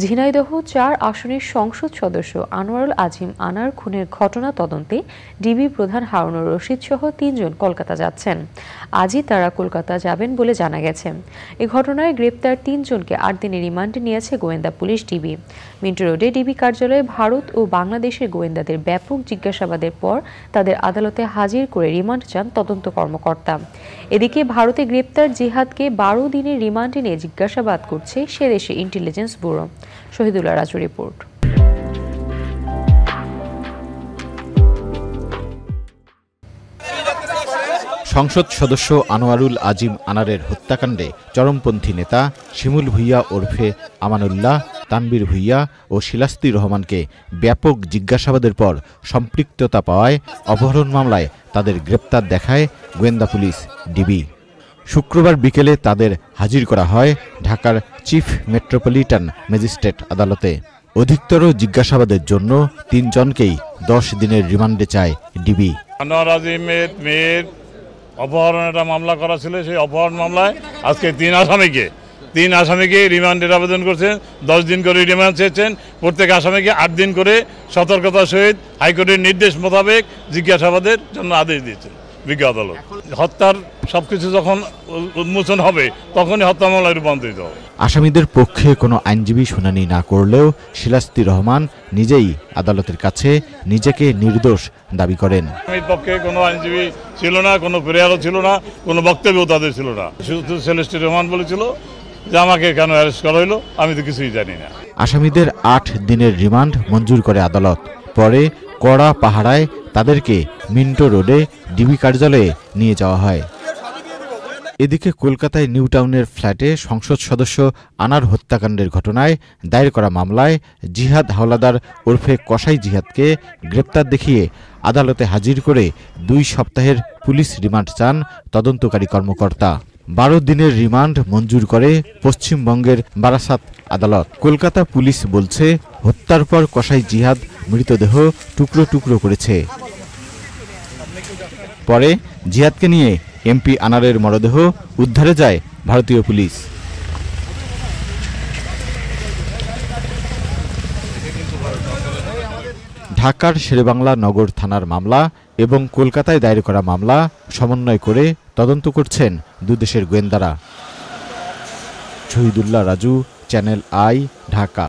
ঝিনাইদহ ৪ আসনের সংসদ সদস্য আনোয়ারুল আজিম আনার খুনের ঘটনা তদন্তে ডিবি প্রধান হারুনুর রশিদ সহ ৩ জন কলকাতা যাচ্ছেন। আজই তারা কলকাতা যাবেন বলে জানা গেছে। এ ঘটনায় গ্রেপ্তার ৩ জনকে ৮ দিনের রিমান্ডে নিয়েছে গোয়েন্দা পুলিশ ডিবি। মিন্টো রোডে ডিবি কার্যালয়ে ভারত ও বাংলাদেশের গোয়েন্দাদের ব্যাপক জিজ্ঞাসাবাদের পর তাদের আদালতে হাজির করে রিমান্ড চান তদন্ত কর্মকর্তা। এদিকে ভারতে গ্রেপ্তার জিহাদকে ১২ দিনের রিমান্ডে নিয়ে জিজ্ঞাসাবাদ করছে সে দেশের intelligence bureau. Shahidullah Raju report. সংসদ সদস্য আনোয়ারুল আজিম আনারের হত্যাকাণ্ডে চরমপন্থী নেতা শিমুল ভুইয়া ওরফে আমানুল্লাহ, তানবীর ভুইয়া ও শিলাস্তি রহমানকে ব্যাপক জিজ্ঞাসাবাদের পর সম্পৃক্ততা পাওয়ায় অপহরণ মামলায় তাদের গ্রেপ্তার দেখায় গোয়েন্দা পুলিশ ডিবি। শুক্রবার বিকেলে তাদের হাজির করা হয় ঢাকার চিফ মেট্রোপলিটন ম্যাজিস্ট্রেট আদালতে। অধিকতর জিজ্ঞাসাবাদের জন্য ৩ জনকেই ১০ দিনের রিমান্ডে চায় ডিবি। আনোয়ার আজিমের মেয়ের অপহরণের একটা মামলা করা ছিল, সেই অপহরণ মামলায় আজকে ৩ আসামিকে রিমান্ডের আবেদন করছেন। ১০ দিন করে রিমান্ড চেয়েছেন। প্রত্যেক আসামিকে ৮ দিন করে সতর্কতার সহিত হাইকোর্টের নির্দেশ মোতাবেক জিজ্ঞাসাবাদের জন্য আদেশ দিয়েছেন বিজ্ঞ আদালত। হত্যার সবকিছু যখন উন্মোচন হবে তখনই হত্যা মামলায় রূপান্তরিত হবে। আসামিদের পক্ষে কোনো আইনজীবী শুনানি না করলেও শিলাস্তি রহমান নিজেই আদালতের কাছে নিজেকে নির্দোষ দাবি করেন। আসামির পক্ষে কোনো আইনজীবী ছিল না, কোনো প্রেয়ারও ছিল না, কোনো বক্তব্যও তাদের ছিল না। শুধু শিলাস্তি রহমান বলেছিল যে আমাকে কেন অ্যারেস্ট করা হলো, আমি তো কিছুই জানি না। আসামিদের ৮ দিনের রিমান্ড মঞ্জুর করে আদালত। পরে কড়া পাহারায় তাদেরকে মিন্টো রোডে ডিবি কার্যালয়ে নিয়ে যাওয়া হয়। এদিকে কলকাতায় নিউ টাউনের ফ্ল্যাটে সংসদ সদস্য আনার হত্যাকাণ্ডের ঘটনায় দায়ের করা মামলায় জিহাদ হাওলাদার ওরফে কসাই জিহাদকে গ্রেপ্তার দেখিয়ে আদালতে হাজির করে ২ সপ্তাহের পুলিশ রিমান্ড চান তদন্তকারী কর্মকর্তা। ১২ দিনের রিমান্ড মঞ্জুর করে পশ্চিমবঙ্গের বারাসাত আদালত। কলকাতা পুলিশ বলছে, হত্যার পর কসাই জিহাদ মৃতদেহ টুকরো টুকরো করেছে। পরে জিহাদকে নিয়ে এমপি আনারের মরদেহ উদ্ধারে যায় ভারতীয় পুলিশ। ঢাকার শেরেবাংলা নগর থানার মামলা এবং কলকাতায় দায়ের করা মামলা সমন্বয় করে তদন্ত করছেন দুদেশের গোয়েন্দারা। Shahidullah Raju, channel I, Dhaka.